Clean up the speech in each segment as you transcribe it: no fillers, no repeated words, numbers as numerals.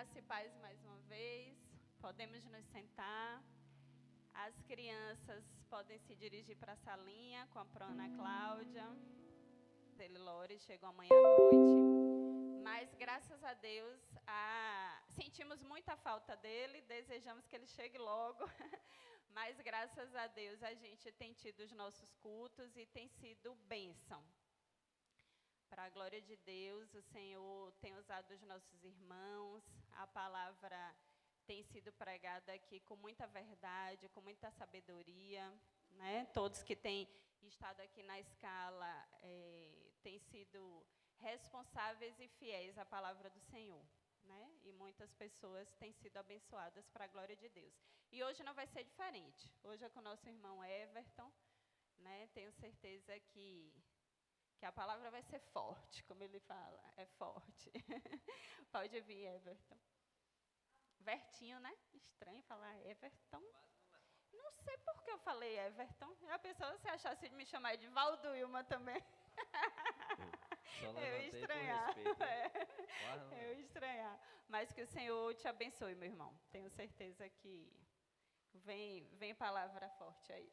Graça e paz mais uma vez. Podemos nos sentar. As crianças podem se dirigir para a salinha com a Prona Cláudia. Lore chegou amanhã à noite. Mas, graças a Deus, sentimos muita falta dele. Desejamos que ele chegue logo. Mas, graças a Deus, a gente tem tido os nossos cultos e tem sido bênção. Para a glória de Deus, o Senhor tem usado os nossos irmãos, a palavra tem sido pregada aqui com muita verdade, com muita sabedoria, né? Todos que têm estado aqui na escala têm sido responsáveis e fiéis à palavra do Senhor, né? E muitas pessoas têm sido abençoadas para a glória de Deus. E hoje não vai ser diferente. Hoje é com o nosso irmão Everton, né? Tenho certeza que a palavra vai ser forte, como ele fala, é forte. Pode vir, Everton. Vertinho, né? Estranho falar Everton. Não sei por que eu falei Everton. Já pensou se achasse de me chamar de Valduilma também? Eu ia estranhar. Respeito, né? Eu ia estranhar. Mas que o Senhor te abençoe, meu irmão. Tenho certeza que vem palavra forte aí.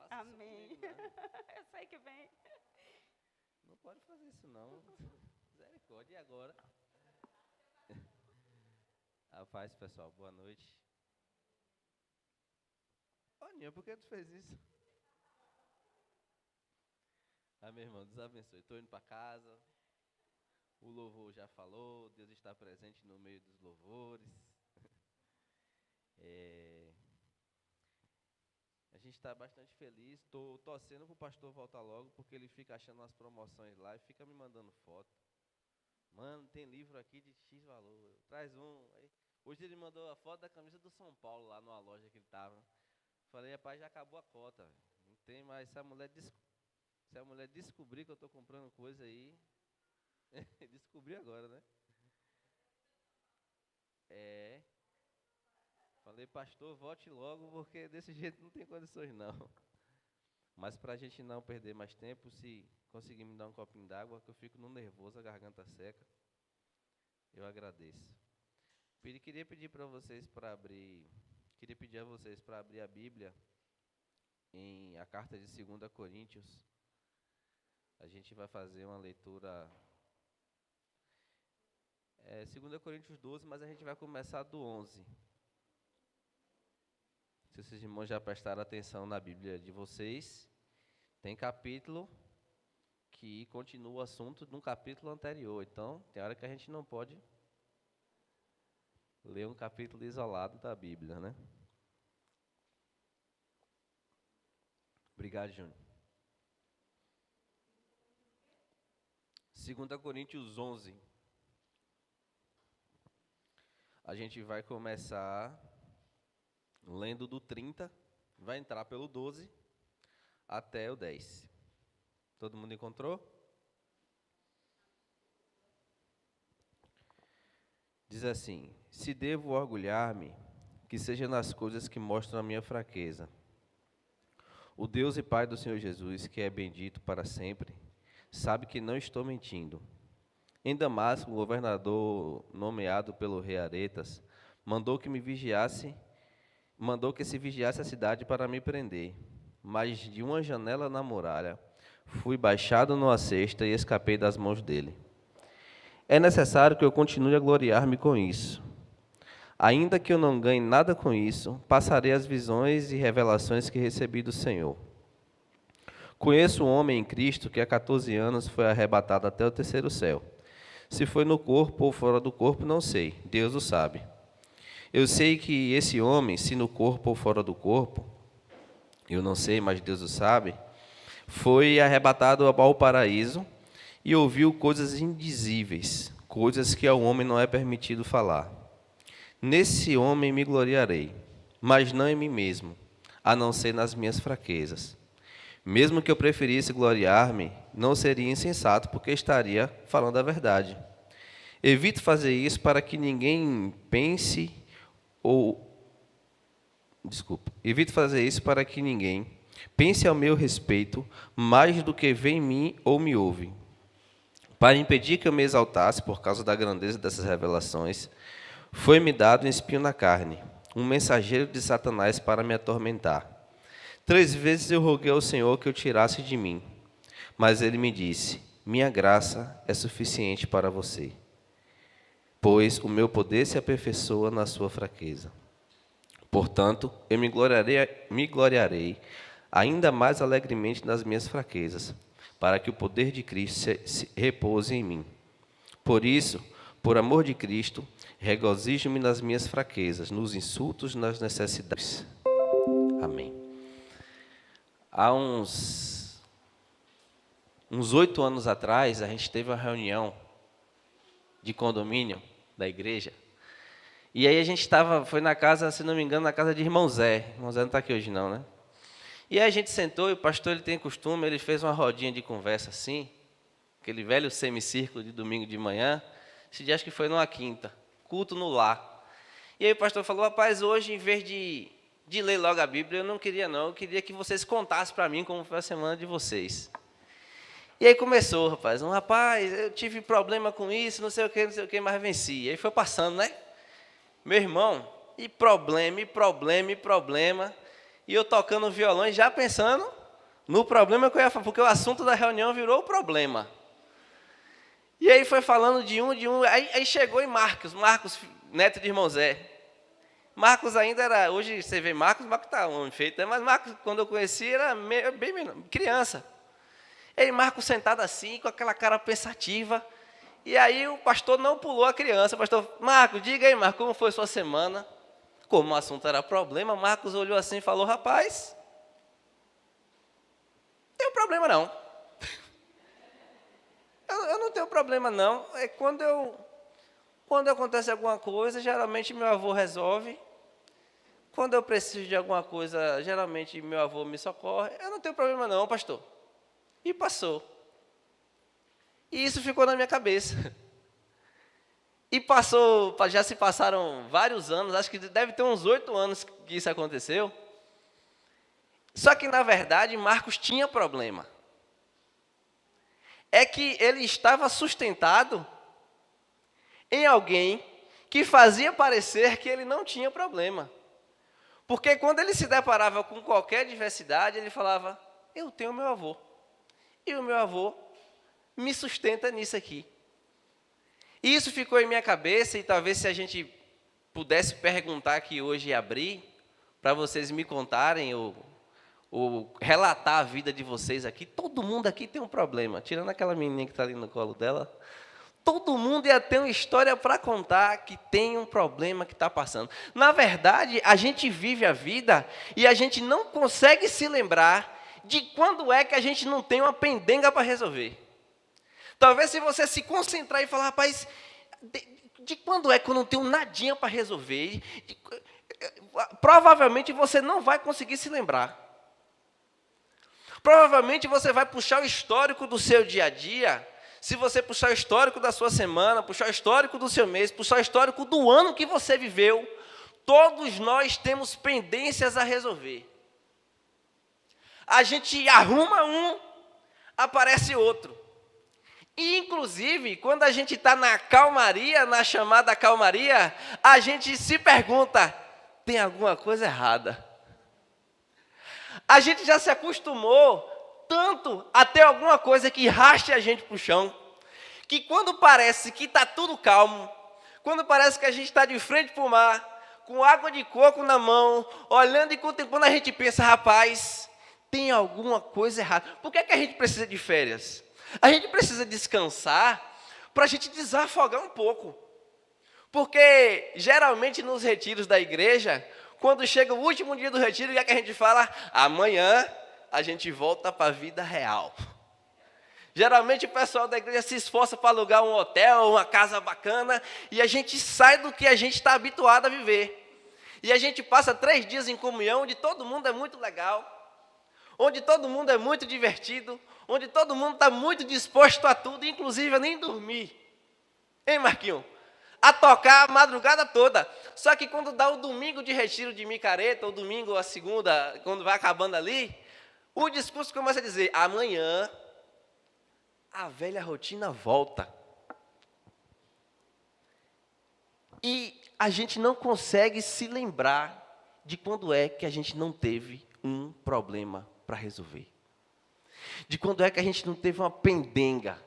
Amém. Eu sei que vem. Não pode fazer isso, não. Misericórdia. E agora? A paz, pessoal. Boa noite. Aninha, por que tu fez isso? Meu irmão, Deus abençoe. Estou indo para casa. O louvor já falou. Deus está presente no meio dos louvores. A gente está bastante feliz. Estou torcendo para o pastor voltar logo, porque ele fica achando umas promoções lá e fica me mandando foto. Mano, tem livro aqui de X valor. Traz um. Aí, hoje ele mandou a foto da camisa do São Paulo lá numa loja que ele estava. Falei, rapaz, já acabou a cota. Não tem mais. Se a mulher descobrir que eu estou comprando coisa aí. Descobri agora, né? Falei, pastor, volte logo, porque desse jeito não tem condições, não. Mas para a gente não perder mais tempo, se conseguir me dar um copinho d'água, que eu fico no nervoso, a garganta seca, eu agradeço. Queria pedir a vocês para abrir a Bíblia em a carta de 2 Coríntios. A gente vai fazer uma leitura... 2 Coríntios 12, mas a gente vai começar do 11. Se esses irmãos já prestaram atenção na Bíblia de vocês, tem capítulo que continua o assunto de um capítulo anterior. Então, tem hora que a gente não pode ler um capítulo isolado da Bíblia, né? Obrigado, Júnior. 2 Coríntios 11. A gente vai começar lendo do 30, vai entrar pelo 12 até o 10. Todo mundo encontrou? Diz assim: se devo orgulhar-me, que seja nas coisas que mostram a minha fraqueza. O Deus e Pai do Senhor Jesus, que é bendito para sempre, sabe que não estou mentindo. Em Damasco, o governador nomeado pelo rei Aretas mandou que se vigiasse a cidade para me prender. Mas de uma janela na muralha, fui baixado numa cesta e escapei das mãos dele. É necessário que eu continue a gloriar-me com isso. Ainda que eu não ganhe nada com isso, passarei as visões e revelações que recebi do Senhor. Conheço um homem em Cristo que há 14 anos foi arrebatado até o terceiro céu. Se foi no corpo ou fora do corpo, não sei. Deus o sabe. Eu sei que esse homem, se no corpo ou fora do corpo, eu não sei, mas Deus o sabe, foi arrebatado ao paraíso e ouviu coisas indizíveis, coisas que ao homem não é permitido falar. Nesse homem me gloriarei, mas não em mim mesmo, a não ser nas minhas fraquezas. Mesmo que eu preferisse gloriar-me, não seria insensato, porque estaria falando a verdade. Evito fazer isso para que ninguém pense ao meu respeito mais do que vê em mim ou me ouve. Para impedir que eu me exaltasse por causa da grandeza dessas revelações, Foi-me dado um espinho na carne, um mensageiro de Satanás para me atormentar. 3 vezes eu roguei ao Senhor que o tirasse de mim, mas ele me disse: minha graça é suficiente para você, pois o meu poder se aperfeiçoa na sua fraqueza. Portanto, eu me gloriarei ainda mais alegremente nas minhas fraquezas, para que o poder de Cristo se repouse em mim. Por isso, por amor de Cristo, regozijo-me nas minhas fraquezas, nos insultos, nas necessidades. Amém. Há uns 8 anos atrás, a gente teve uma reunião de condomínio da igreja. E aí a gente foi na casa, se não me engano, na casa de irmão Zé. Irmão Zé não está aqui hoje não, né? E aí a gente sentou e o pastor, ele tem costume, ele fez uma rodinha de conversa assim, aquele velho semicírculo de domingo de manhã. Esse dia acho que foi numa quinta, culto no lar. E aí o pastor falou: rapaz, hoje em vez de ler logo a Bíblia, eu não queria não, eu queria que vocês contassem para mim como foi a semana de vocês. E aí começou, rapaz, eu tive problema com isso, não sei o que, mas venci. E aí foi passando, né? Meu irmão, e problema, e problema, e problema. E eu tocando violão e já pensando no problema que eu ia falar, porque o assunto da reunião virou o problema. E aí foi falando de um, aí chegou em Marcos, neto de irmão Zé. Marcos ainda era, hoje você vê Marcos está um homem feito, né? Mas Marcos, quando eu conheci, era bem menor, criança. E aí Marcos sentado assim, com aquela cara pensativa. E aí o pastor não pulou a criança. O pastor: Marcos, diga aí, Marcos, como foi sua semana? Como o assunto era problema, Marcos olhou assim e falou: rapaz, não tenho problema não. Eu não tenho problema não. É quando acontece alguma coisa, geralmente meu avô resolve. Quando eu preciso de alguma coisa, geralmente meu avô me socorre. Eu não tenho problema não, pastor. E passou. E isso ficou na minha cabeça. E já se passaram vários anos, acho que deve ter uns 8 anos que isso aconteceu. Só que, na verdade, Marcos tinha problema. É que ele estava sustentado em alguém que fazia parecer que ele não tinha problema. Porque quando ele se deparava com qualquer adversidade, ele falava: eu tenho meu avô. E o meu avô me sustenta nisso aqui. E isso ficou em minha cabeça, e talvez se a gente pudesse perguntar aqui hoje e abrir, para vocês me contarem ou relatar a vida de vocês aqui, todo mundo aqui tem um problema, tirando aquela menininha que está ali no colo dela, todo mundo ia ter uma história para contar que tem um problema que está passando. Na verdade, a gente vive a vida e a gente não consegue se lembrar de quando é que a gente não tem uma pendenga para resolver. Talvez se você se concentrar e falar: rapaz, de quando é que eu não tenho nadinha para resolver? Provavelmente você não vai conseguir se lembrar. Provavelmente você vai puxar o histórico do seu dia a dia. Se você puxar o histórico da sua semana, puxar o histórico do seu mês, puxar o histórico do ano que você viveu, todos nós temos pendências a resolver. A gente arruma um, aparece outro. E, inclusive, quando a gente está na calmaria, na chamada calmaria, a gente se pergunta: tem alguma coisa errada? A gente já se acostumou tanto a ter alguma coisa que raste a gente para o chão, que quando parece que está tudo calmo, quando parece que a gente está de frente para o mar, com água de coco na mão, olhando e contemplando, a gente pensa: rapaz, tem alguma coisa errada. Por que a gente precisa de férias? A gente precisa descansar para a gente desafogar um pouco. Porque, geralmente, nos retiros da igreja, quando chega o último dia do retiro, o que é que a gente fala? Amanhã a gente volta para a vida real. Geralmente o pessoal da igreja se esforça para alugar um hotel, uma casa bacana, e a gente sai do que a gente está habituado a viver. E a gente passa 3 dias em comunhão, onde todo mundo é muito legal, onde todo mundo é muito divertido, onde todo mundo está muito disposto a tudo, inclusive a nem dormir. Hein, Marquinhos? A tocar a madrugada toda. Só que quando dá o domingo de retiro de micareta, ou domingo, a segunda, quando vai acabando ali, o discurso começa a dizer: amanhã a velha rotina volta. E a gente não consegue se lembrar de quando é que a gente não teve um problema para resolver. De quando é que a gente não teve uma pendenga,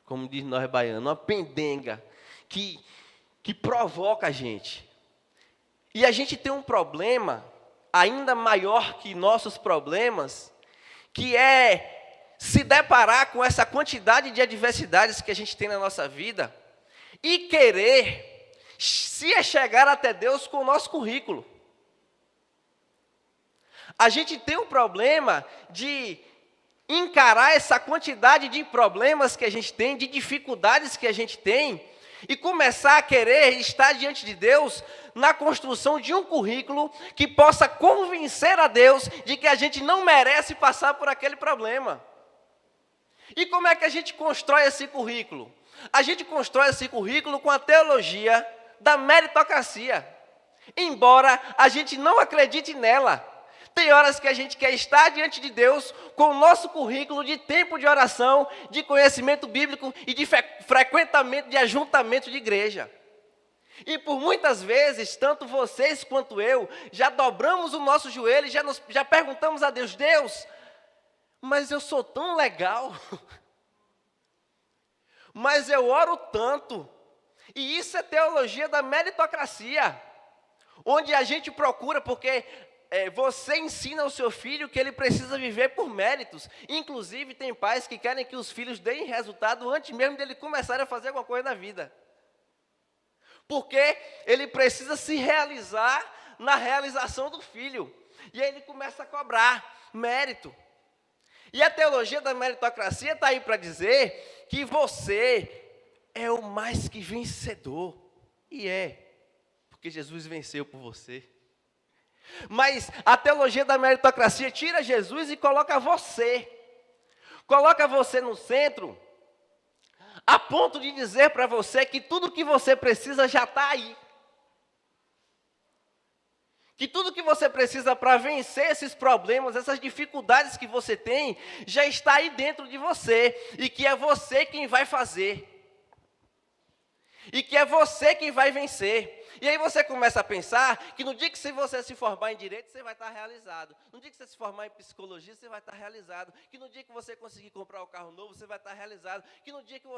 como diz nós baianos, uma pendenga que provoca a gente. E a gente tem um problema ainda maior que nossos problemas, que é se deparar com essa quantidade de adversidades que a gente tem na nossa vida e querer se chegar até Deus com o nosso currículo. A gente tem um problema de encarar essa quantidade de problemas que a gente tem, de dificuldades que a gente tem, e começar a querer estar diante de Deus na construção de um currículo que possa convencer a Deus de que a gente não merece passar por aquele problema. E como é que a gente constrói esse currículo? A gente constrói esse currículo com a teologia da meritocracia. Embora a gente não acredite nela, tem horas que a gente quer estar diante de Deus com o nosso currículo de tempo de oração, de conhecimento bíblico e de frequentamento, de ajuntamento de igreja. E por muitas vezes, tanto vocês quanto eu, já dobramos o nosso joelho e já perguntamos a Deus, Deus, mas eu sou tão legal, mas eu oro tanto, e isso é teologia da meritocracia, onde a gente procura, porque você ensina ao seu filho que ele precisa viver por méritos. Inclusive, tem pais que querem que os filhos deem resultado antes mesmo dele começar a fazer alguma coisa na vida. Porque ele precisa se realizar na realização do filho. E aí ele começa a cobrar mérito. E a teologia da meritocracia está aí para dizer que você é o mais que vencedor. E porque Jesus venceu por você. Mas a teologia da meritocracia tira Jesus e coloca você no centro, a ponto de dizer para você que tudo que você precisa já está aí. Que tudo que você precisa para vencer esses problemas, essas dificuldades que você tem, já está aí dentro de você. E que é você quem vai fazer. E que é você quem vai vencer. E aí você começa a pensar que no dia que você se formar em direito, você vai estar realizado. No dia que você se formar em psicologia, você vai estar realizado. Que no dia que você conseguir comprar um carro novo, você vai estar realizado. Que no dia que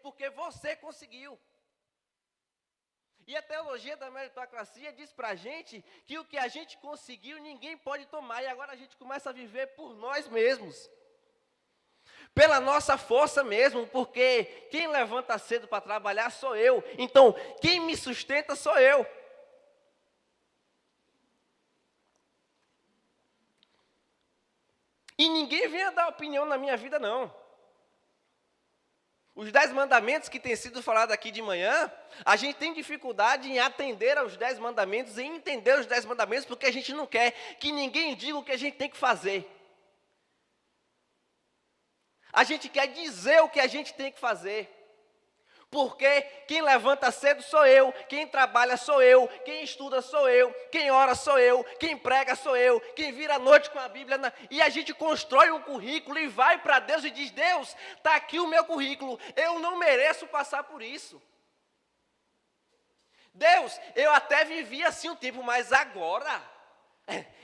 porque você conseguiu. E a teologia da meritocracia diz para a gente que o que a gente conseguiu, ninguém pode tomar. E agora a gente começa a viver por nós mesmos. Pela nossa força mesmo, porque quem levanta cedo para trabalhar sou eu. Então, quem me sustenta sou eu. E ninguém venha dar opinião na minha vida, não. Os 10 mandamentos que têm sido falados aqui de manhã, a gente tem dificuldade em atender aos 10 mandamentos, em entender os 10 mandamentos, porque a gente não quer que ninguém diga o que a gente tem que fazer. A gente quer dizer o que a gente tem que fazer. Porque quem levanta cedo sou eu, quem trabalha sou eu, quem estuda sou eu, quem ora sou eu, quem prega sou eu, quem vira a noite com a Bíblia. E a gente constrói um currículo e vai para Deus e diz, Deus, está aqui o meu currículo, eu não mereço passar por isso. Deus, eu até vivi assim um tempo, mas agora...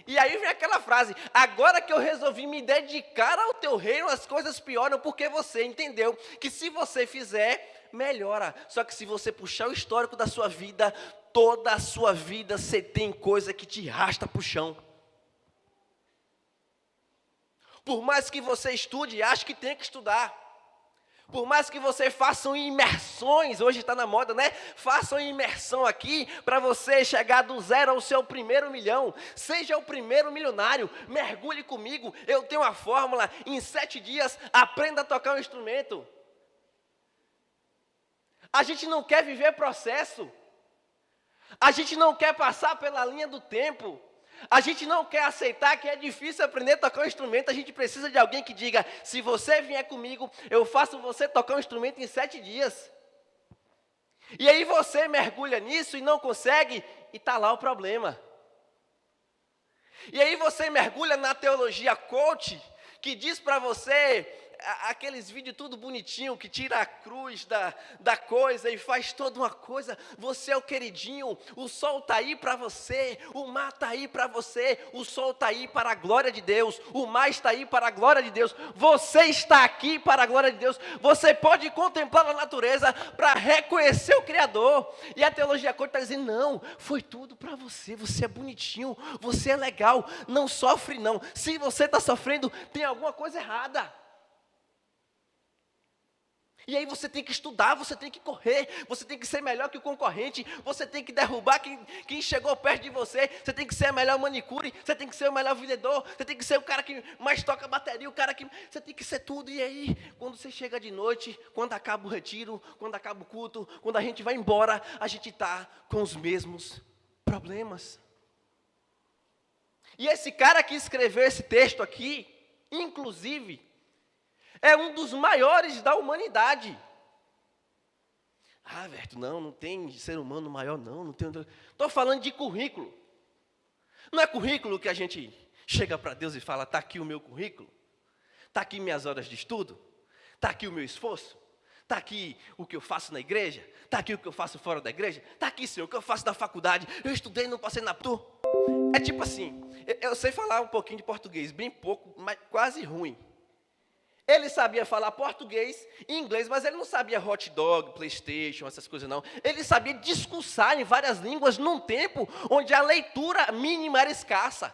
E aí vem aquela frase, agora que eu resolvi me dedicar ao teu reino, as coisas pioram, porque você entendeu que se você fizer, melhora. Só que se você puxar o histórico da sua vida, toda a sua vida você tem coisa que te arrasta para o chão. Por mais que você estude e ache que tem que estudar, por mais que você faça imersões, hoje está na moda, né? Faça imersão aqui para você chegar do zero ao seu primeiro milhão. Seja o primeiro milionário, mergulhe comigo. Eu tenho uma fórmula, em 7 dias, aprenda a tocar um instrumento. A gente não quer viver processo. A gente não quer passar pela linha do tempo. A gente não quer aceitar que é difícil aprender a tocar um instrumento. A gente precisa de alguém que diga, se você vier comigo, eu faço você tocar um instrumento em 7 dias. E aí você mergulha nisso e não consegue, e está lá o problema. E aí você mergulha na teologia coach, que diz para você, aqueles vídeos tudo bonitinho, que tira a cruz da coisa e faz toda uma coisa. Você é o queridinho, o sol está aí para você, o mar está aí para você, o sol está aí para a glória de Deus, o mar está aí para a glória de Deus, você está aqui para a glória de Deus, você pode contemplar a natureza para reconhecer o Criador. E a teologia quântica está dizendo, não, foi tudo para você, você é bonitinho, você é legal, não sofre não. Se você está sofrendo, tem alguma coisa errada. E aí você tem que estudar, você tem que correr, você tem que ser melhor que o concorrente, você tem que derrubar quem chegou perto de você, você tem que ser a melhor manicure, você tem que ser o melhor vendedor, você tem que ser o cara que mais toca bateria, o cara que... Você tem que ser tudo. E aí, quando você chega de noite, quando acaba o retiro, quando acaba o culto, quando a gente vai embora, a gente está com os mesmos problemas. E esse cara que escreveu esse texto aqui, inclusive, é um dos maiores da humanidade. Ah, Verto, não tem ser humano maior, não tem. Estou falando de currículo. Não é currículo que a gente chega para Deus e fala, está aqui o meu currículo, está aqui minhas horas de estudo, está aqui o meu esforço, está aqui o que eu faço na igreja, está aqui o que eu faço fora da igreja, está aqui, Senhor, o que eu faço da faculdade, eu estudei, não passei na PTU. É tipo assim, eu sei falar um pouquinho de português, bem pouco, mas quase ruim. Ele sabia falar português e inglês, mas ele não sabia hot dog, PlayStation, essas coisas não. Ele sabia discursar em várias línguas num tempo onde a leitura mínima era escassa.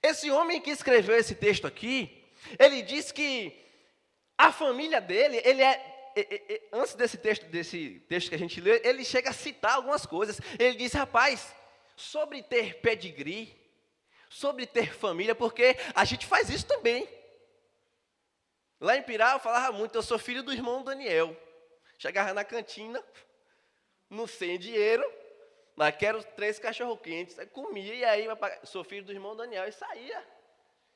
Esse homem que escreveu esse texto aqui, ele diz que a família dele, antes desse texto que a gente lê, ele chega a citar algumas coisas. Ele diz, rapaz, sobre ter pedigree, sobre ter família, porque a gente faz isso também. Lá em Pirá eu falava muito, eu sou filho do irmão Daniel. Chegava na cantina, não sem dinheiro, mas quero 3 cachorro-quentes. Aí comia, e aí, sou filho do irmão Daniel, e saía.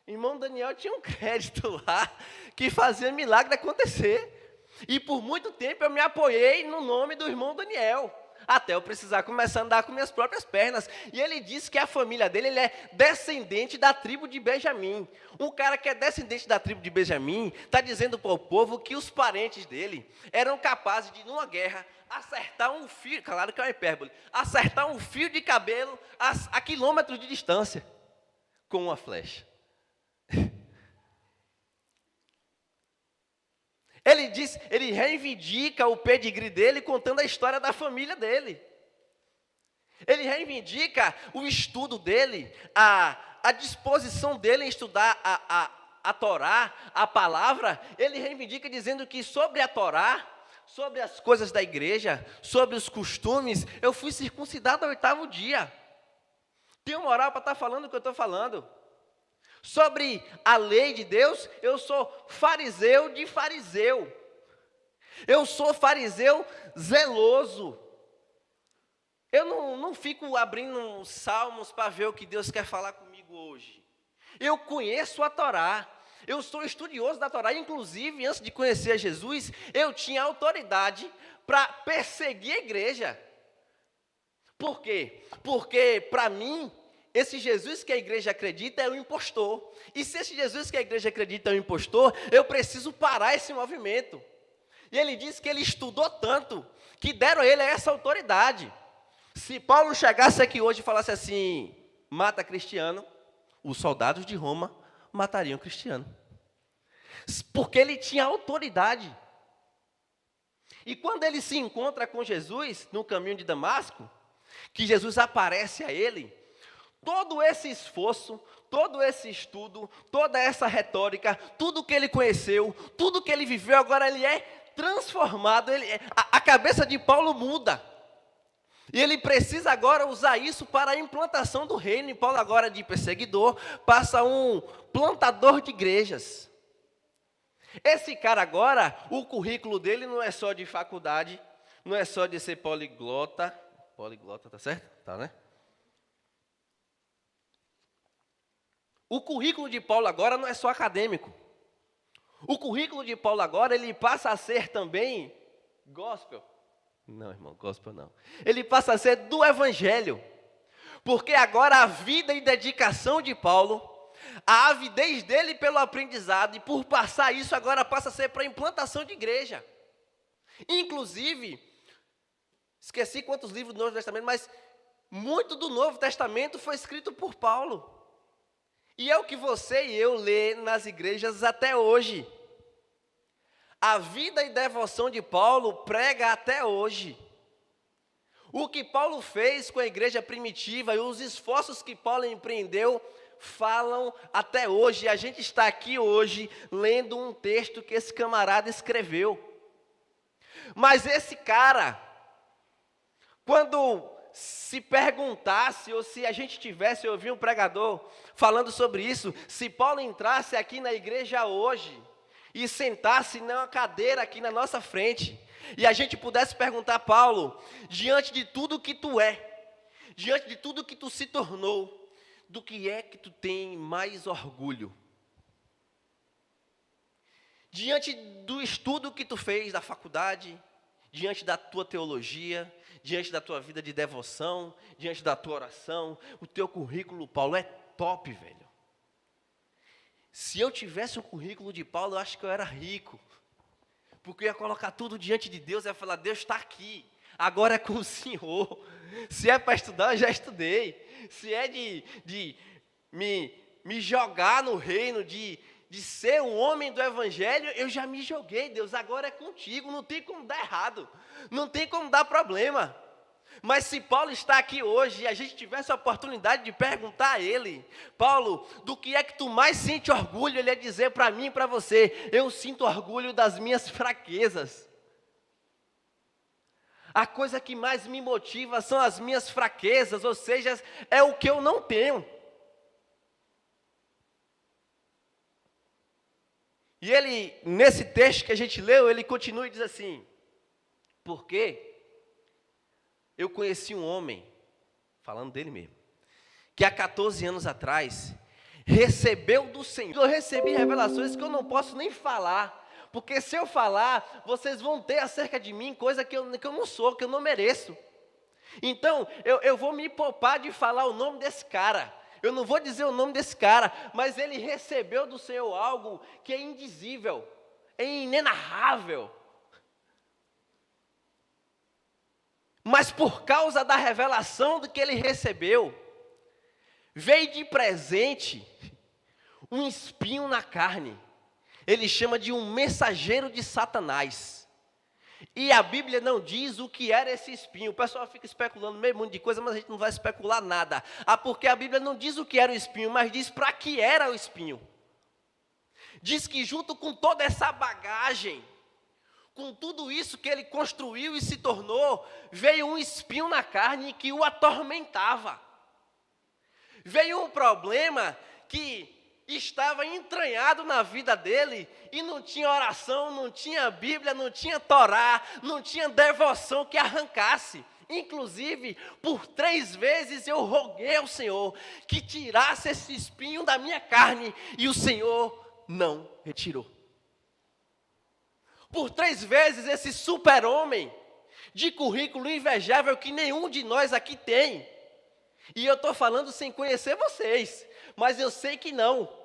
Irmão Daniel tinha um crédito lá, que fazia milagre acontecer. E por muito tempo eu me apoiei no nome do irmão Daniel, até eu precisar começar a andar com minhas próprias pernas. E ele disse que a família dele, ele é descendente da tribo de Benjamim. Um cara que é descendente da tribo de Benjamim, está dizendo para o povo que os parentes dele eram capazes de, numa guerra, acertar um fio, claro que é uma hipérbole, acertar um fio de cabelo a quilômetros de distância, com uma flecha. Ele reivindica o pedigree dele contando a história da família dele. Ele reivindica o estudo dele, a disposição dele em estudar a Torá, a palavra. Ele reivindica dizendo que sobre a Torá, sobre as coisas da igreja, sobre os costumes, eu fui circuncidado ao 8º dia. Tenho moral para estar falando o que eu estou falando. Sobre a lei de Deus, eu sou fariseu de fariseu. Eu sou fariseu zeloso. Eu não fico abrindo salmos para ver o que Deus quer falar comigo hoje. Eu conheço a Torá. Eu sou estudioso da Torá. Inclusive, antes de conhecer Jesus, eu tinha autoridade para perseguir a igreja. Por quê? Porque, para mim, esse Jesus que a igreja acredita é um impostor. E se esse Jesus que a igreja acredita é um impostor, eu preciso parar esse movimento. E ele disse que ele estudou tanto, que deram a ele essa autoridade. Se Paulo chegasse aqui hoje e falasse assim, mata cristiano, os soldados de Roma matariam cristiano. Porque ele tinha autoridade. E quando ele se encontra com Jesus, no caminho de Damasco, que Jesus aparece a ele, todo esse esforço, todo esse estudo, toda essa retórica, tudo que ele conheceu, tudo que ele viveu, agora ele é transformado. A cabeça de Paulo muda. E ele precisa agora usar isso para a implantação do reino. E Paulo agora de perseguidor passa um plantador de igrejas. Esse cara agora, o currículo dele não é só de faculdade, não é só de ser poliglota. Poliglota, tá certo? Tá, né? O currículo de Paulo agora não é só acadêmico. O currículo de Paulo agora, ele passa a ser também gospel. Não, irmão, gospel não. Ele passa a ser do evangelho. Porque agora a vida e dedicação de Paulo, A avidez dele pelo aprendizado, e por passar isso, agora passa a ser para a implantação de igreja. Inclusive, esqueci quantos livros do Novo Testamento, mas muito do Novo Testamento foi escrito por Paulo. E é o que você e eu lê nas igrejas até hoje. A vida e devoção de Paulo prega até hoje. O que Paulo fez com a igreja primitiva e os esforços que Paulo empreendeu falam até hoje. A gente está aqui hoje lendo um texto que esse camarada escreveu. Mas esse cara, quando se perguntasse, ou se a gente tivesse ouvido um pregador falando sobre isso, se Paulo entrasse aqui na igreja hoje e sentasse numa cadeira aqui na nossa frente, e a gente pudesse perguntar: Paulo, diante de tudo que tu é, diante de tudo que tu se tornou, do que é que tu tem mais orgulho? Diante do estudo que tu fez da faculdade, diante da tua teologia, diante da tua vida de devoção, diante da tua oração, o teu currículo, Paulo, é top, velho. Se eu tivesse um currículo de Paulo, eu acho que eu era rico. Porque eu ia colocar tudo diante de Deus, eu ia falar: Deus está aqui, agora é com o Senhor. Se é para estudar, eu já estudei. Se é de me jogar no reino, de ser um homem do Evangelho, eu já me joguei. Deus, agora é contigo, não tem como dar errado, não tem como dar problema. Mas se Paulo está aqui hoje e a gente tivesse a oportunidade de perguntar a ele: Paulo, do que é que tu mais sente orgulho? Ele ia dizer para mim e para você: eu sinto orgulho das minhas fraquezas. A coisa que mais me motiva são as minhas fraquezas, ou seja, é o que eu não tenho. E ele, nesse texto que a gente leu, ele continua e diz assim: porque eu conheci um homem, falando dele mesmo, que há 14 anos atrás recebeu do Senhor. Eu recebi revelações que eu não posso nem falar, porque se eu falar, vocês vão ter acerca de mim coisa que eu não sou, que eu não mereço. Então, eu vou me poupar de falar o nome desse cara. Eu não vou dizer o nome desse cara, mas ele recebeu do Senhor algo que é indizível, é inenarrável. Mas por causa da revelação do que ele recebeu, veio de presente um espinho na carne. Ele chama de um mensageiro de Satanás. E a Bíblia não diz o que era esse espinho. O pessoal fica especulando meio monte de coisa, mas a gente não vai especular nada. Porque a Bíblia não diz o que era o espinho, mas diz para que era o espinho. Diz que junto com toda essa bagagem, com tudo isso que ele construiu e se tornou, veio um espinho na carne que o atormentava. Veio um problema que estava entranhado na vida dele, e não tinha oração, não tinha Bíblia, não tinha Torá, não tinha devoção que arrancasse. Inclusive, por 3 vezes eu roguei ao Senhor que tirasse esse espinho da minha carne, e o Senhor não retirou. Por 3 vezes esse super-homem, de currículo invejável que nenhum de nós aqui tem, e eu estou falando sem conhecer vocês, mas eu sei que não.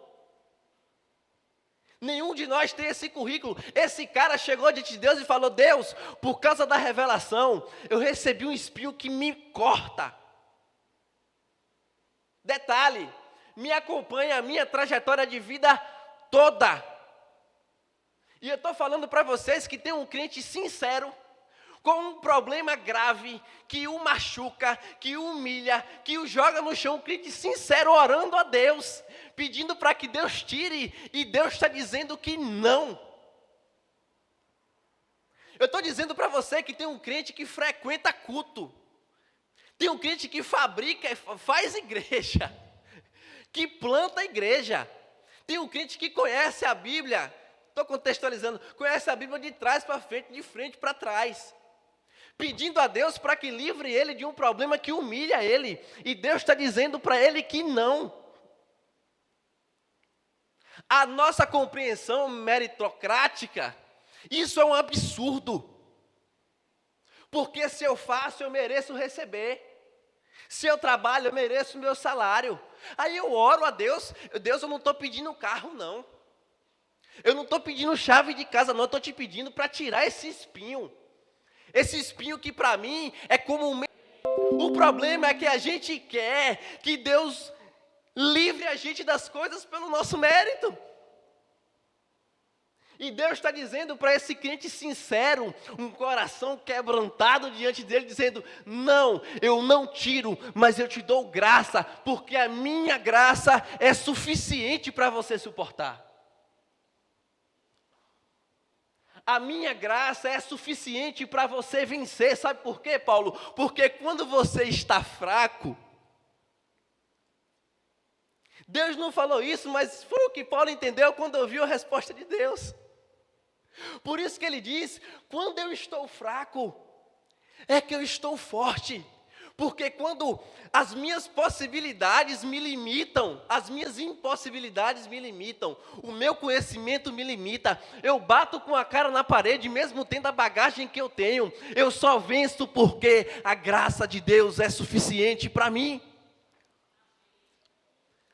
Nenhum de nós tem esse currículo. Esse cara chegou diante de Deus e falou: Deus, por causa da revelação, eu recebi um espinho que me corta. Detalhe, me acompanha a minha trajetória de vida toda. E eu estou falando para vocês que tem um crente sincero, com um problema grave, que o machuca, que o humilha, que o joga no chão, um crente sincero orando a Deus, pedindo para que Deus tire, e Deus está dizendo que não. Eu estou dizendo para você que tem um crente que frequenta culto, tem um crente que fabrica, faz igreja, que planta a igreja, tem um crente que conhece a Bíblia, estou contextualizando, conhece a Bíblia de trás para frente, de frente para trás, pedindo a Deus para que livre ele de um problema que humilha ele, e Deus está dizendo para ele que não. A nossa compreensão meritocrática, isso é um absurdo, porque se eu faço, eu mereço receber. Se eu trabalho, eu mereço o meu salário. Aí eu oro a Deus, Deus, eu não estou pedindo carro, não. Eu não estou pedindo chave de casa, não. Eu estou te pedindo para tirar esse espinho. Esse espinho que para mim é como um... O problema é que a gente quer que Deus livre a gente das coisas pelo nosso mérito. E Deus está dizendo para esse crente sincero, um coração quebrantado diante dele, dizendo: não, eu não tiro, mas eu te dou graça, porque a minha graça é suficiente para você suportar. A minha graça é suficiente para você vencer. Sabe por quê, Paulo? Porque quando você está fraco, Deus não falou isso, mas foi o que Paulo entendeu quando ouviu a resposta de Deus. Por isso que ele diz: quando eu estou fraco, é que eu estou forte. Porque quando as minhas possibilidades me limitam, as minhas impossibilidades me limitam, o meu conhecimento me limita, eu bato com a cara na parede, mesmo tendo a bagagem que eu tenho, eu só venço porque a graça de Deus é suficiente para mim.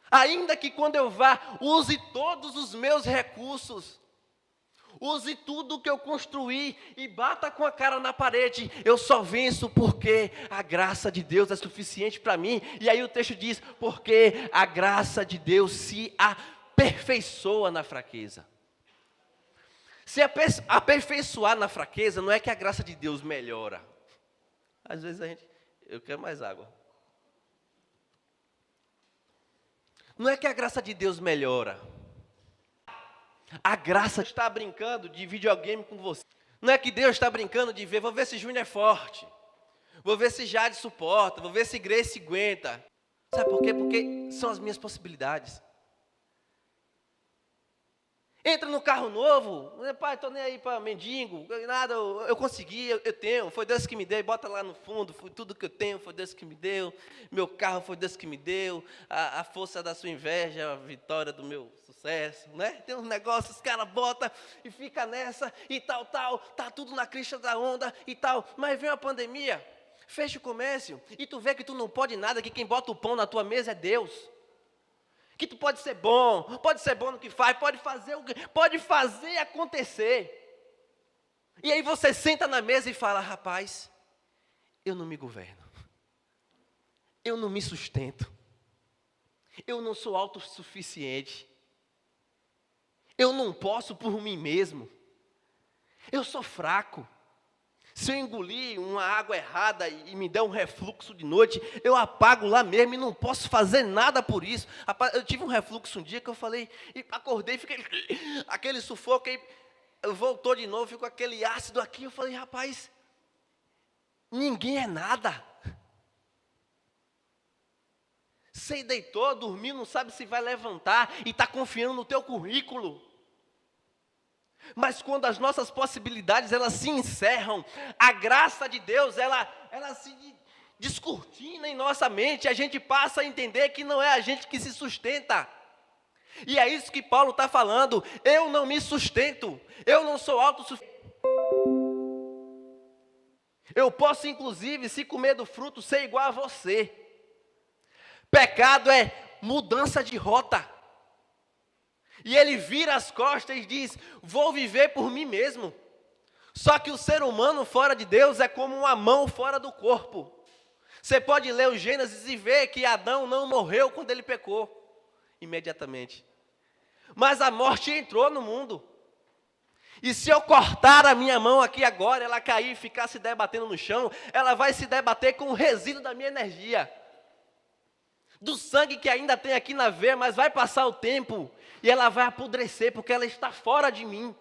Ainda que quando eu vá, use todos os meus recursos, use tudo que eu construí e bata com a cara na parede, eu só venço porque a graça de Deus é suficiente para mim. E aí o texto diz: porque a graça de Deus se aperfeiçoa na fraqueza. Se aperfeiçoar na fraqueza não é que a graça de Deus melhora. Às vezes eu quero mais água. Não é que a graça de Deus melhora. A graça está brincando de videogame com você. Não é que Deus está brincando de ver, vou ver se Júnior é forte, vou ver se Jade suporta, vou ver se Grace aguenta. Sabe por quê? Porque são as minhas possibilidades. Entra no carro novo, pai, estou nem aí para mendigo, nada, eu consegui, eu tenho, foi Deus que me deu, bota lá no fundo, foi tudo que eu tenho, foi Deus que me deu, meu carro foi Deus que me deu, a força da sua inveja, a vitória do meu sucesso, né? Tem uns negócios, os caras botam e fica nessa e tal, tá tudo na crista da onda e tal, mas vem a pandemia, fecha o comércio e tu vê que tu não pode nada, que quem bota o pão na tua mesa é Deus. Que tu pode ser bom no que faz, pode fazer acontecer. E aí você senta na mesa e fala: rapaz, eu não me governo, eu não me sustento, eu não sou autossuficiente, eu não posso por mim mesmo, eu sou fraco. Se eu engolir uma água errada e me der um refluxo de noite, eu apago lá mesmo e não posso fazer nada por isso. Rapaz, eu tive um refluxo um dia que eu falei, e acordei, fiquei aquele sufoco, aí voltou de novo, ficou aquele ácido aqui. Eu falei: rapaz, ninguém é nada. Você deitou, dormiu, não sabe se vai levantar e está confiando no teu currículo. Mas quando as nossas possibilidades, elas se encerram, a graça de Deus, ela se descortina em nossa mente, a gente passa a entender que não é a gente que se sustenta. E é isso que Paulo está falando: eu não me sustento, eu não sou autossuficiente. Eu posso, inclusive, se comer do fruto, ser igual a você. Pecado é mudança de rota. E ele vira as costas e diz: vou viver por mim mesmo. Só que o ser humano fora de Deus é como uma mão fora do corpo. Você pode ler o Gênesis e ver que Adão não morreu quando ele pecou, imediatamente. Mas a morte entrou no mundo. E se eu cortar a minha mão aqui agora, ela cair e ficar se debatendo no chão, ela vai se debater com o resíduo da minha energia, do sangue que ainda tem aqui na veia, mas vai passar o tempo e ela vai apodrecer, porque ela está fora de mim.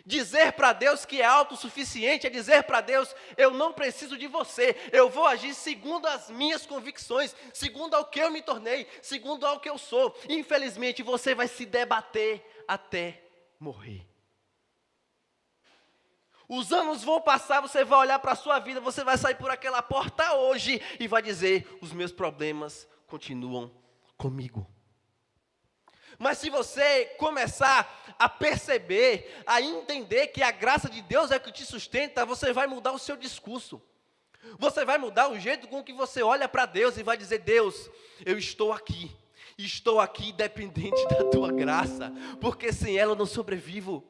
Dizer para Deus que é autossuficiente é dizer para Deus: eu não preciso de você, eu vou agir segundo as minhas convicções, segundo ao que eu me tornei, segundo ao que eu sou. Infelizmente, você vai se debater até morrer. Os anos vão passar, você vai olhar para a sua vida, você vai sair por aquela porta hoje e vai dizer: os meus problemas continuam comigo. Mas se você começar a perceber, a entender que a graça de Deus é o que te sustenta, você vai mudar o seu discurso. Você vai mudar o jeito com que você olha para Deus e vai dizer: Deus, eu estou aqui dependente da tua graça, porque sem ela eu não sobrevivo,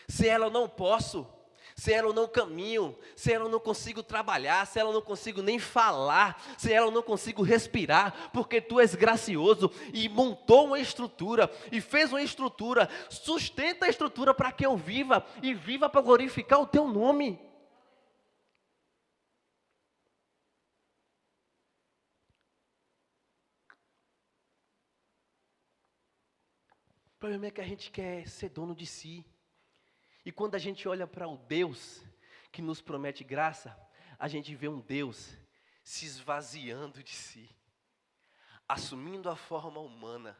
sem ela eu não posso, sem ela eu não caminho, sem ela eu não consigo trabalhar, sem ela eu não consigo nem falar, sem ela eu não consigo respirar, porque tu és gracioso e montou uma estrutura, e fez uma estrutura, sustenta a estrutura para que eu viva, e viva para glorificar o teu nome. O problema é que a gente quer ser dono de si. E quando a gente olha para o Deus que nos promete graça, a gente vê um Deus se esvaziando de si, assumindo a forma humana,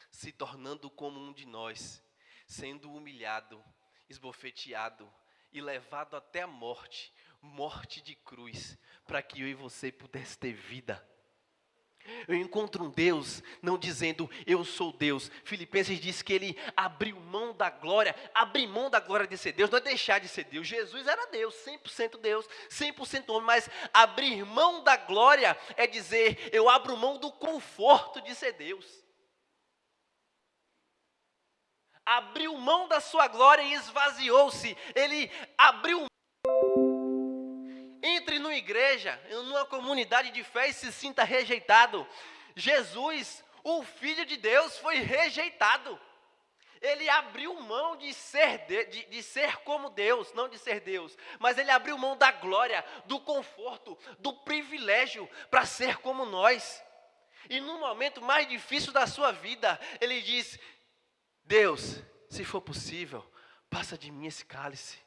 se tornando como um de nós, sendo humilhado, esbofeteado e levado até a morte, morte de cruz, para que eu e você pudesse ter vida. Eu encontro um Deus não dizendo eu sou Deus. Filipenses diz que ele abriu mão da glória. Abrir mão da glória de ser Deus não é deixar de ser Deus. Jesus era Deus, 100% Deus, 100% homem. Mas abrir mão da glória é dizer eu abro mão do conforto de ser Deus. Abriu mão da sua glória e esvaziou-se. Ele abriu. Entre numa igreja, numa comunidade de fé e se sinta rejeitado. Jesus, o Filho de Deus, foi rejeitado. Ele abriu mão de ser como Deus, não de ser Deus. Mas ele abriu mão da glória, do conforto, do privilégio para ser como nós. E no momento mais difícil da sua vida, ele diz: Deus, se for possível, passa de mim esse cálice.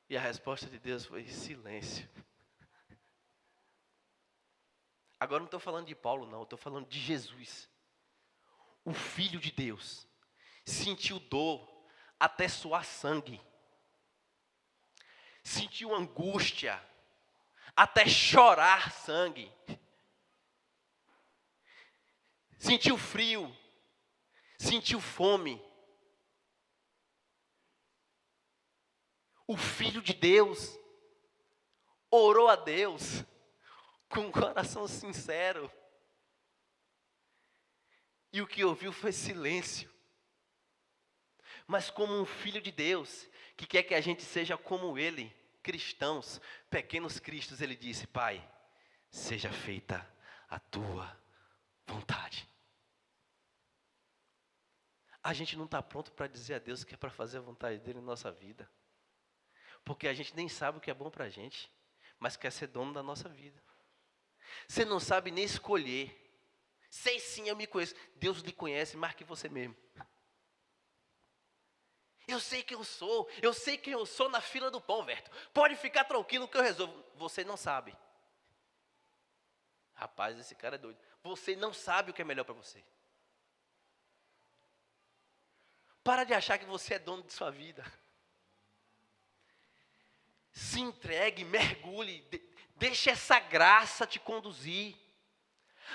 E a resposta de Deus foi silêncio. Agora não estou falando de Paulo, não. Estou falando de Jesus. O Filho de Deus. Sentiu dor até suar sangue. Sentiu angústia até chorar sangue. Sentiu frio. Sentiu fome. O Filho de Deus orou a Deus com um coração sincero. E o que ouviu foi silêncio. Mas como um Filho de Deus, que quer que a gente seja como Ele, cristãos, pequenos cristos, Ele disse: Pai, seja feita a tua vontade. A gente não está pronto para dizer a Deus que é para fazer a vontade dEle em nossa vida. Porque a gente nem sabe o que é bom para a gente, mas quer ser dono da nossa vida. Você não sabe nem escolher. Sei sim, eu me conheço. Deus lhe conhece mais que você mesmo. Eu sei quem eu sou na fila do pão, Verto. Pode ficar tranquilo que eu resolvo. Você não sabe. Rapaz, esse cara é doido. Você não sabe o que é melhor para você. Para de achar que você é dono de sua vida. Se entregue, mergulhe, deixe essa graça te conduzir.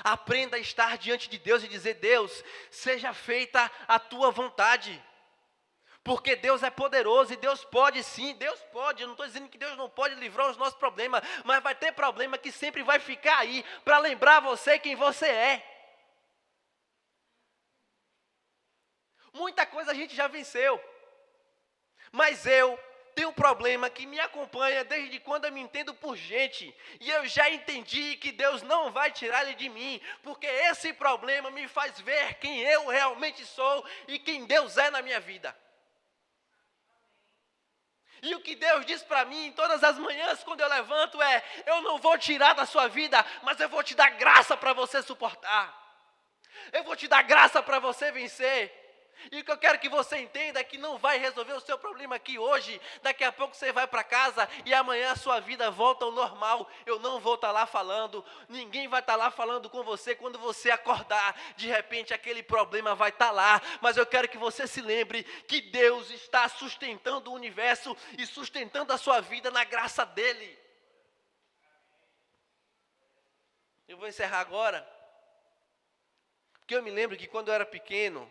Aprenda a estar diante de Deus e dizer: Deus, seja feita a tua vontade. Porque Deus é poderoso e Deus pode sim, Deus pode. Eu não estou dizendo que Deus não pode livrar os nossos problemas, mas vai ter problema que sempre vai ficar aí para lembrar você quem você é. Muita coisa a gente já venceu, mas eu tenho um problema que me acompanha desde quando eu me entendo por gente. E eu já entendi que Deus não vai tirar ele de mim, porque esse problema me faz ver quem eu realmente sou e quem Deus é na minha vida. E o que Deus diz para mim todas as manhãs quando eu levanto é: eu não vou tirar da sua vida, mas eu vou te dar graça para você suportar. Eu vou te dar graça para você vencer. E o que eu quero que você entenda é que não vai resolver o seu problema aqui hoje. Daqui a pouco você vai para casa e amanhã a sua vida volta ao normal. Eu não vou estar lá falando, ninguém vai estar lá falando com você. Quando você acordar, de repente aquele problema vai estar lá. Mas eu quero que você se lembre que Deus está sustentando o universo e sustentando a sua vida na graça dEle. Eu vou encerrar agora, porque eu me lembro que quando eu era pequeno,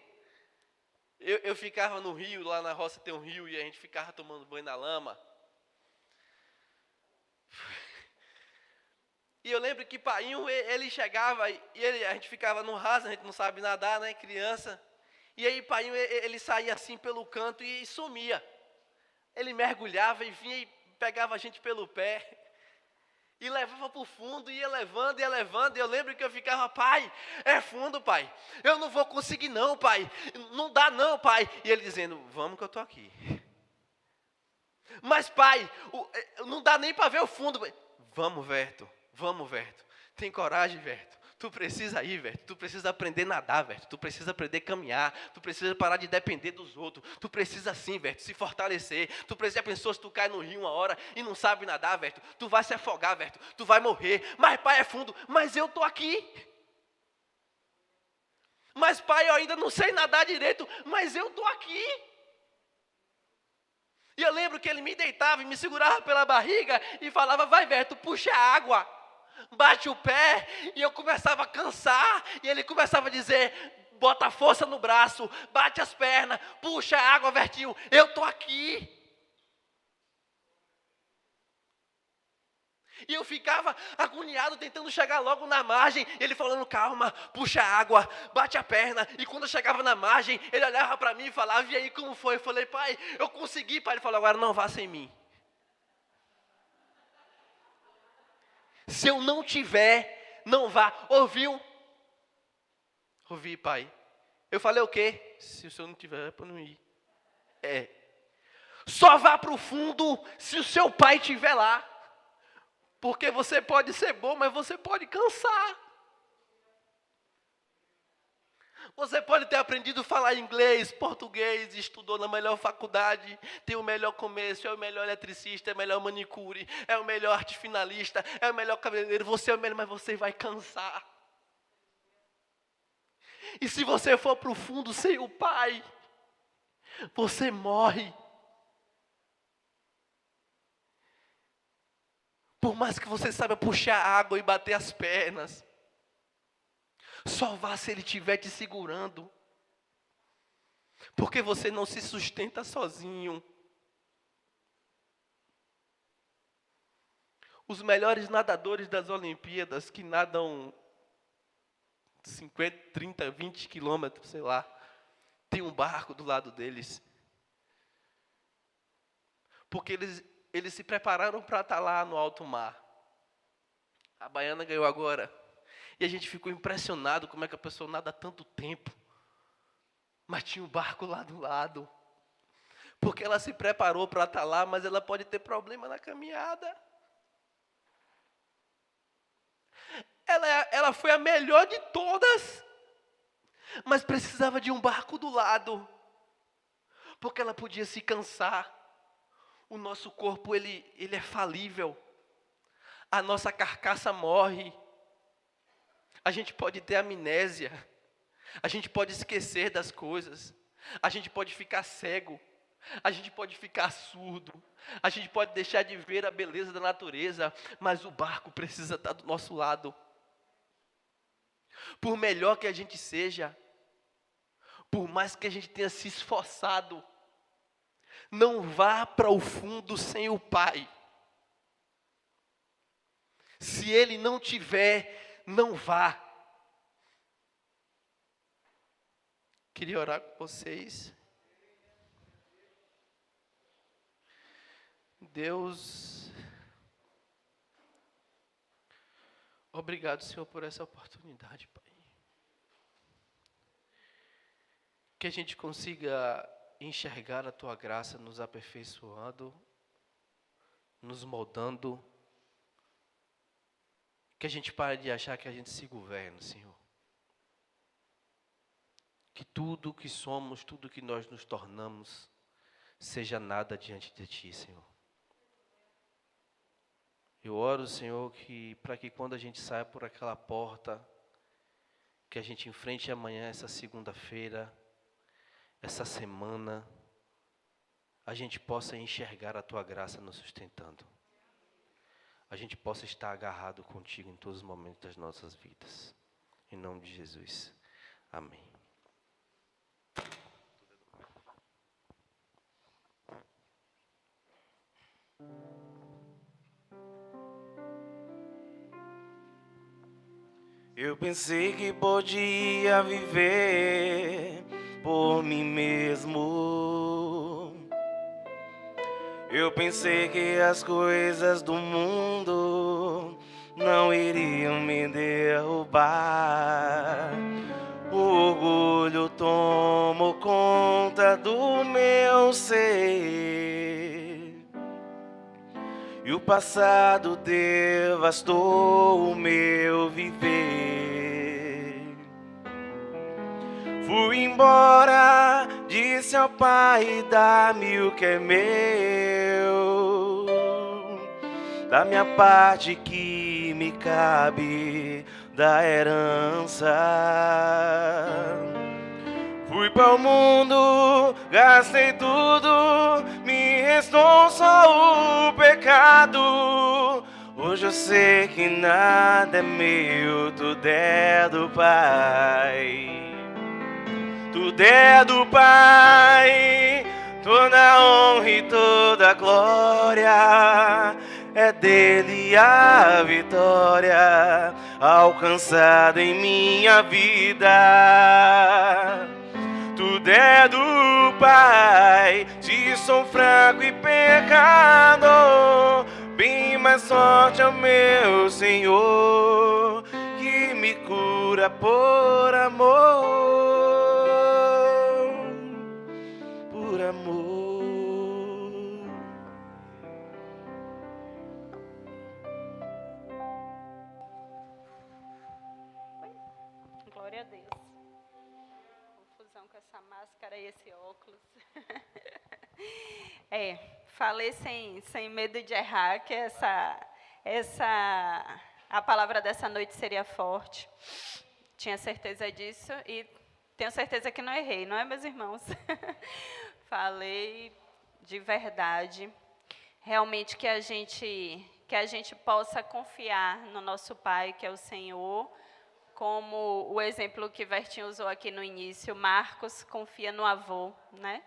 eu ficava no rio, lá na roça tem um rio, e a gente ficava tomando banho na lama. E eu lembro que painho, ele chegava, e a gente ficava no raso, a gente não sabe nadar, né, criança. E aí painho, ele saía assim pelo canto e sumia. Ele mergulhava e vinha e pegava a gente pelo pé. E levava para o fundo, ia levando, ia levando. E eu lembro que eu ficava, pai, é fundo, pai. Eu não vou conseguir não, pai. Não dá não, pai. E ele dizendo, vamos que eu estou aqui. Mas, pai, não dá nem para ver o fundo. Vamos, Verto. Vamos, Verto. Tem coragem, Verto. Tu precisa ir, Verto. Tu precisa aprender a nadar, Verto. Tu precisa aprender a caminhar. Tu precisa parar de depender dos outros. Tu precisa sim, Verto, se fortalecer. Tu precisa, pensou, se tu cai no rio uma hora e não sabe nadar, Verto, tu vai se afogar, Verto. Tu vai morrer. Mas, pai, é fundo. Mas eu tô aqui. Mas, pai, eu ainda não sei nadar direito. Mas eu tô aqui. E eu lembro que ele me deitava e me segurava pela barriga e falava, vai, Verto, puxa a água. Bate o pé, e eu começava a cansar, e ele começava a dizer, bota força no braço, bate as pernas, puxa a água, Vertinho, eu estou aqui. E eu ficava agoniado, tentando chegar logo na margem, ele falando, calma, puxa a água, bate a perna, e quando eu chegava na margem, ele olhava para mim e falava, e aí como foi? Eu falei, pai, eu consegui, pai. Ele falou, agora não vá sem mim. Se eu não tiver, não vá. Ouviu? Ouvi, pai. Eu falei o quê? Se o senhor não tiver, é para não ir. Só vá para o fundo se o seu pai estiver lá. Porque você pode ser bom, mas você pode cansar. Você pode ter aprendido a falar inglês, português, estudou na melhor faculdade, tem o melhor comércio, é o melhor eletricista, é o melhor manicure, é o melhor arte finalista, é o melhor cabeleireiro, você é o melhor, mas você vai cansar. E se você for para o fundo sem o pai, você morre. Por mais que você saiba puxar água e bater as pernas, só vá se ele estiver te segurando. Porque você não se sustenta sozinho. Os melhores nadadores das Olimpíadas, que nadam 50, 30, 20 quilômetros, sei lá, tem um barco do lado deles. Porque eles se prepararam para estar lá no alto mar. A baiana ganhou agora. E a gente ficou impressionado como é que a pessoa nada há tanto tempo. Mas tinha um barco lá do lado. Porque ela se preparou para estar lá, mas ela pode ter problema na caminhada. Ela foi a melhor de todas. Mas precisava de um barco do lado. Porque ela podia se cansar. O nosso corpo, ele é falível. A nossa carcaça morre. A gente pode ter amnésia, a gente pode esquecer das coisas, a gente pode ficar cego, a gente pode ficar surdo, a gente pode deixar de ver a beleza da natureza, mas o barco precisa estar do nosso lado. Por melhor que a gente seja, por mais que a gente tenha se esforçado, não vá para o fundo sem o pai. Se ele não tiver, não vá. Queria orar com vocês. Deus, obrigado, Senhor, por essa oportunidade, Pai. Que a gente consiga enxergar a Tua graça nos aperfeiçoando, nos moldando. Que a gente pare de achar que a gente se governa, Senhor. Que tudo que somos, tudo que nós nos tornamos, seja nada diante de Ti, Senhor. Eu oro, Senhor, para que quando a gente saia por aquela porta, que a gente enfrente amanhã, essa segunda-feira, essa semana, a gente possa enxergar a Tua graça nos sustentando. A gente possa estar agarrado contigo em todos os momentos das nossas vidas. Em nome de Jesus. Amém. Eu pensei que podia viver por mim mesmo. Eu pensei que as coisas do mundo não iriam me derrubar. O orgulho tomou conta do meu ser. E o passado devastou o meu viver. Fui embora, disse ao Pai, dá-me o que é meu. Da minha parte que me cabe da herança. Fui para o mundo, gastei tudo, me restou só o pecado. Hoje eu sei que nada é meu, tudo é do Pai. Tudo é do Pai, toda a honra e toda a glória. É dele a vitória alcançada em minha vida. Tudo é do Pai, se sou fraco e pecador, bem mais forte é o meu Senhor, que me cura por amor, por amor. Glória a Deus. Confusão com essa máscara e esse óculos. Falei sem medo de errar, que a palavra dessa noite seria forte. Tinha certeza disso e tenho certeza que não errei, não é, meus irmãos? Falei de verdade. Realmente que a gente possa confiar no nosso Pai, que é o Senhor, como o exemplo que Vertinho usou aqui no início. Marcos confia no avô, né?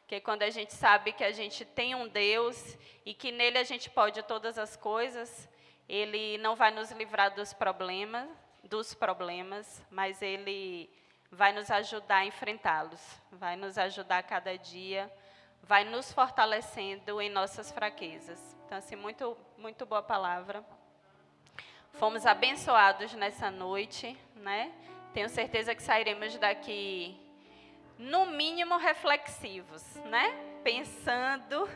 Que quando a gente sabe que a gente tem um Deus e que nele a gente pode todas as coisas, ele não vai nos livrar dos problemas, mas ele vai nos ajudar a enfrentá-los, vai nos ajudar a cada dia, vai nos fortalecendo em nossas fraquezas. Então, assim, muito, muito boa palavra. Fomos abençoados nessa noite, né? Tenho certeza que sairemos daqui, no mínimo, reflexivos, né? Pensando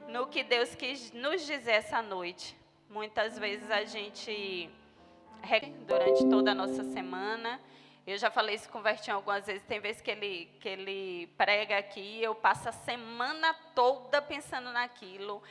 no que Deus quis nos dizer essa noite. Muitas vezes a gente, durante toda a nossa semana, eu já falei isso com o Vertinho algumas vezes, tem vezes que ele prega aqui, eu passo a semana toda pensando naquilo.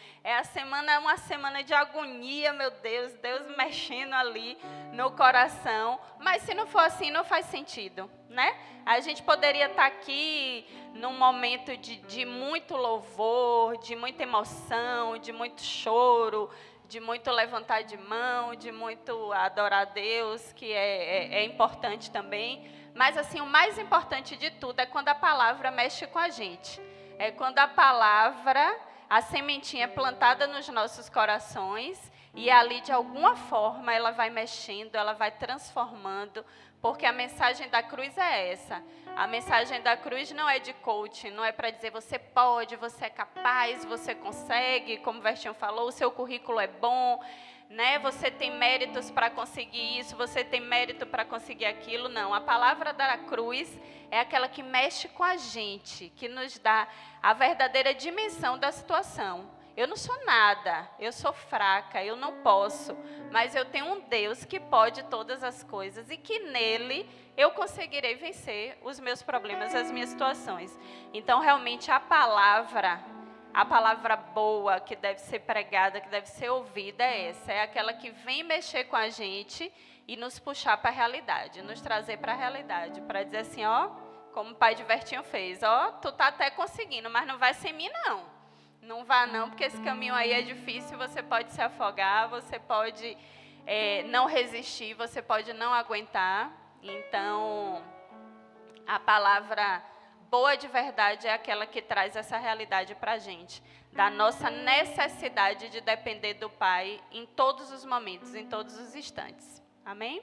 Uma semana de agonia, meu Deus, Deus mexendo ali no coração. Mas se não for assim, não faz sentido, né? A gente poderia estar aqui num momento de muito louvor, de muita emoção, de muito choro, de muito levantar de mão, de muito adorar a Deus, que é importante também. Mas, assim, o mais importante de tudo é quando a palavra mexe com a gente. É quando a palavra, a sementinha é plantada nos nossos corações e ali, de alguma forma, ela vai mexendo, ela vai transformando, porque a mensagem da cruz é essa. A mensagem da cruz não é de coaching, não é para dizer você pode, você é capaz, você consegue, como o Vertinho falou, o seu currículo é bom, né? Você tem méritos para conseguir isso, você tem mérito para conseguir aquilo. Não, a palavra da cruz é aquela que mexe com a gente, que nos dá a verdadeira dimensão da situação. Eu não sou nada, eu sou fraca, eu não posso, mas eu tenho um Deus que pode todas as coisas e que nele eu conseguirei vencer os meus problemas, as minhas situações. Então, realmente, a palavra boa que deve ser pregada, que deve ser ouvida é essa, é aquela que vem mexer com a gente e nos puxar para a realidade, nos trazer para a realidade, para dizer assim, ó, como o pai de Vertinho fez, ó, tu tá até conseguindo, mas não vai sem mim não. Não vá não, porque esse caminho aí é difícil, você pode se afogar, você pode não resistir, você pode não aguentar. Então, a palavra boa de verdade é aquela que traz essa realidade para a gente, da nossa necessidade de depender do Pai em todos os momentos, em todos os instantes. Amém?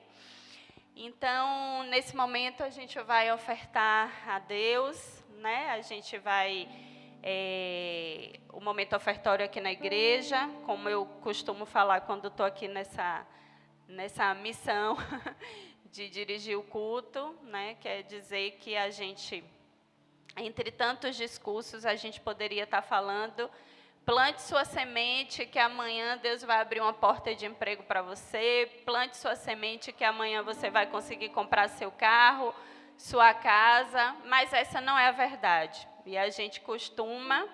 Então, nesse momento, a gente vai ofertar a Deus, né? A gente vai... o momento ofertório aqui na igreja, como eu costumo falar quando estou aqui nessa missão de dirigir o culto, né? Quer dizer que a gente, entre tantos discursos, a gente poderia estar falando: plante sua semente, que amanhã Deus vai abrir uma porta de emprego para você. Plante sua semente, que amanhã você vai conseguir comprar seu carro, sua casa. Mas essa não é a verdade. E a gente costuma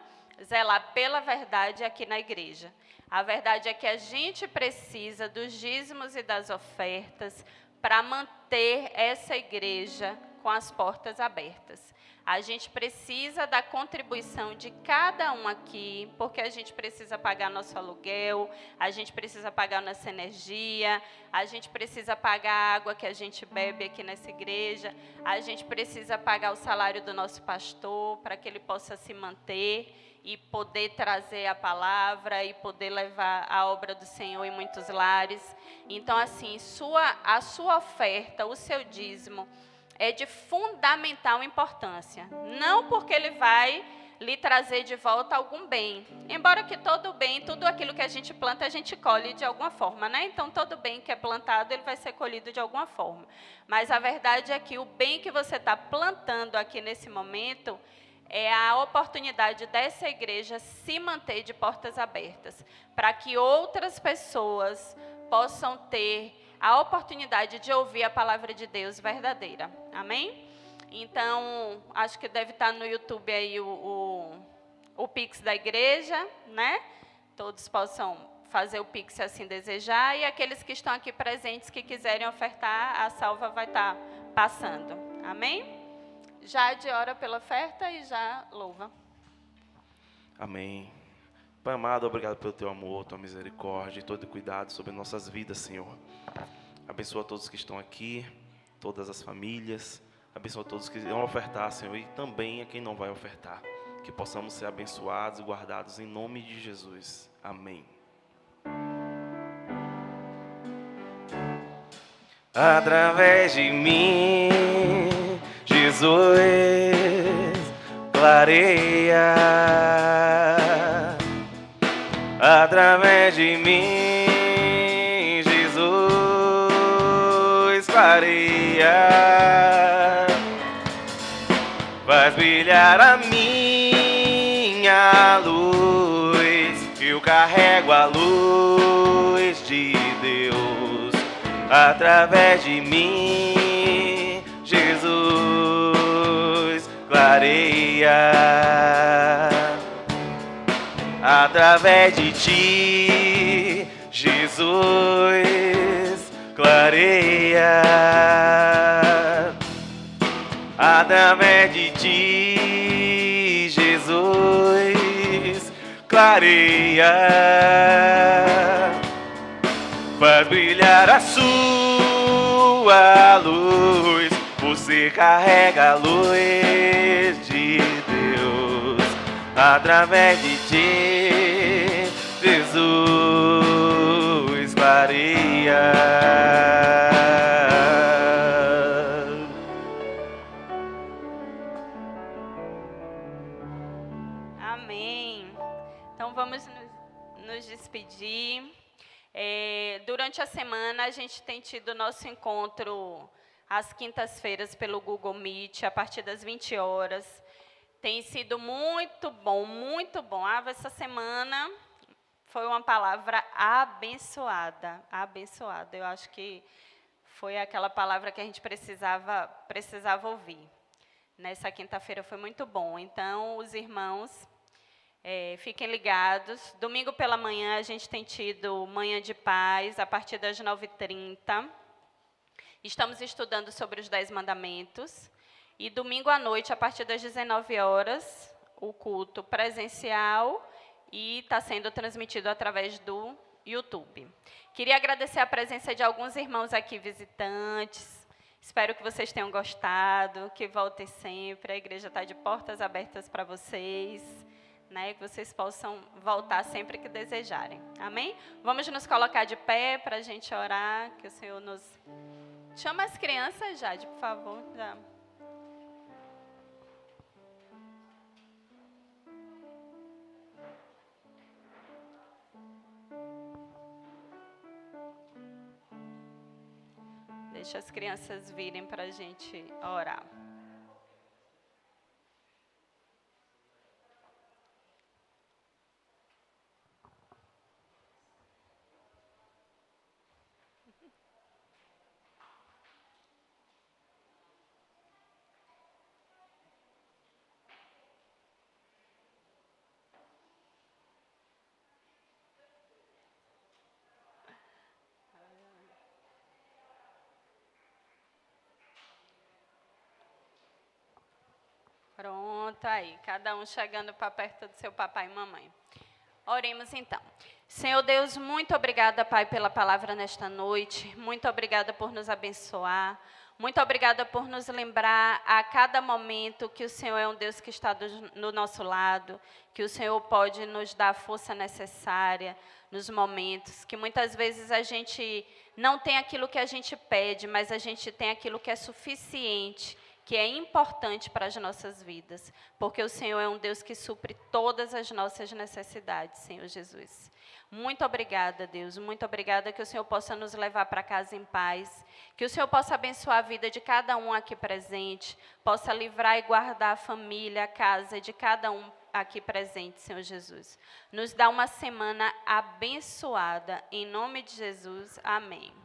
zelar pela verdade aqui na igreja. A verdade é que a gente precisa dos dízimos e das ofertas para manter essa igreja com as portas abertas. A gente precisa da contribuição de cada um aqui, porque a gente precisa pagar nosso aluguel, a gente precisa pagar nossa energia, a gente precisa pagar a água que a gente bebe aqui nessa igreja, a gente precisa pagar o salário do nosso pastor para que ele possa se manter e poder trazer a palavra e poder levar a obra do Senhor em muitos lares. Então, assim, a sua oferta, o seu dízimo, é de fundamental importância. Não porque ele vai lhe trazer de volta algum bem. Embora que todo bem, tudo aquilo que a gente planta, a gente colhe de alguma forma, né? Então, todo bem que é plantado, ele vai ser colhido de alguma forma. Mas a verdade é que o bem que você está plantando aqui nesse momento é a oportunidade dessa igreja se manter de portas abertas, para que outras pessoas possam ter a oportunidade de ouvir a palavra de Deus verdadeira. Amém? Então, acho que deve estar no YouTube aí o Pix da igreja, né? Todos possam fazer o Pix se assim desejar. E aqueles que estão aqui presentes que quiserem ofertar, a salva vai estar passando. Amém? Jade ora pela oferta e já louva. Amém. Pai amado, obrigado pelo teu amor, tua misericórdia e todo cuidado sobre nossas vidas, Senhor. Abençoa todos que estão aqui, todas as famílias. Abençoa todos que vão ofertar, Senhor, e também a quem não vai ofertar. Que possamos ser abençoados e guardados em nome de Jesus. Amém. Através de mim, Jesus clareia. Através de mim, Jesus clareia. Faz brilhar a minha luz, eu carrego a luz de Deus. Através de mim, Jesus clareia. Através de ti, Jesus clareia. Através de ti, Jesus clareia. Faz brilhar a sua luz, você carrega a luz de Deus. Através de ti, Jesus clareia. Amém. Então vamos nos despedir. Durante a semana a gente tem tido nosso encontro às quintas-feiras pelo Google Meet, a partir das 20 horas. Tem sido muito bom, muito bom. Essa semana foi uma palavra abençoada, abençoada. Eu acho que foi aquela palavra que a gente precisava ouvir. Nessa quinta-feira foi muito bom. Então, os irmãos, fiquem ligados. Domingo pela manhã a gente tem tido Manhã de Paz, a partir das 9h30. Estamos estudando sobre os 10 mandamentos. E domingo à noite, a partir das 19 horas, o culto presencial e está sendo transmitido através do YouTube. Queria agradecer a presença de alguns irmãos aqui visitantes. Espero que vocês tenham gostado, que voltem sempre. A igreja está de portas abertas para vocês, né? Que vocês possam voltar sempre que desejarem. Amém? Vamos nos colocar de pé para a gente orar, que o Senhor nos Chama as crianças, Jade, por favor. Já. Deixa as crianças virem para a gente orar. Pronto, aí, cada um chegando para perto do seu papai e mamãe. Oremos então. Senhor Deus, muito obrigada, Pai, pela palavra nesta noite. Muito obrigada por nos abençoar. Muito obrigada por nos lembrar a cada momento que o Senhor é um Deus que está no nosso lado, que o Senhor pode nos dar a força necessária nos momentos, que muitas vezes a gente não tem aquilo que a gente pede, mas a gente tem aquilo que é suficiente, que é importante para as nossas vidas, porque o Senhor é um Deus que supre todas as nossas necessidades, Senhor Jesus. Muito obrigada, Deus, muito obrigada, que o Senhor possa nos levar para casa em paz, que o Senhor possa abençoar a vida de cada um aqui presente, possa livrar e guardar a família, a casa de cada um aqui presente, Senhor Jesus. Nos dá uma semana abençoada, em nome de Jesus, amém.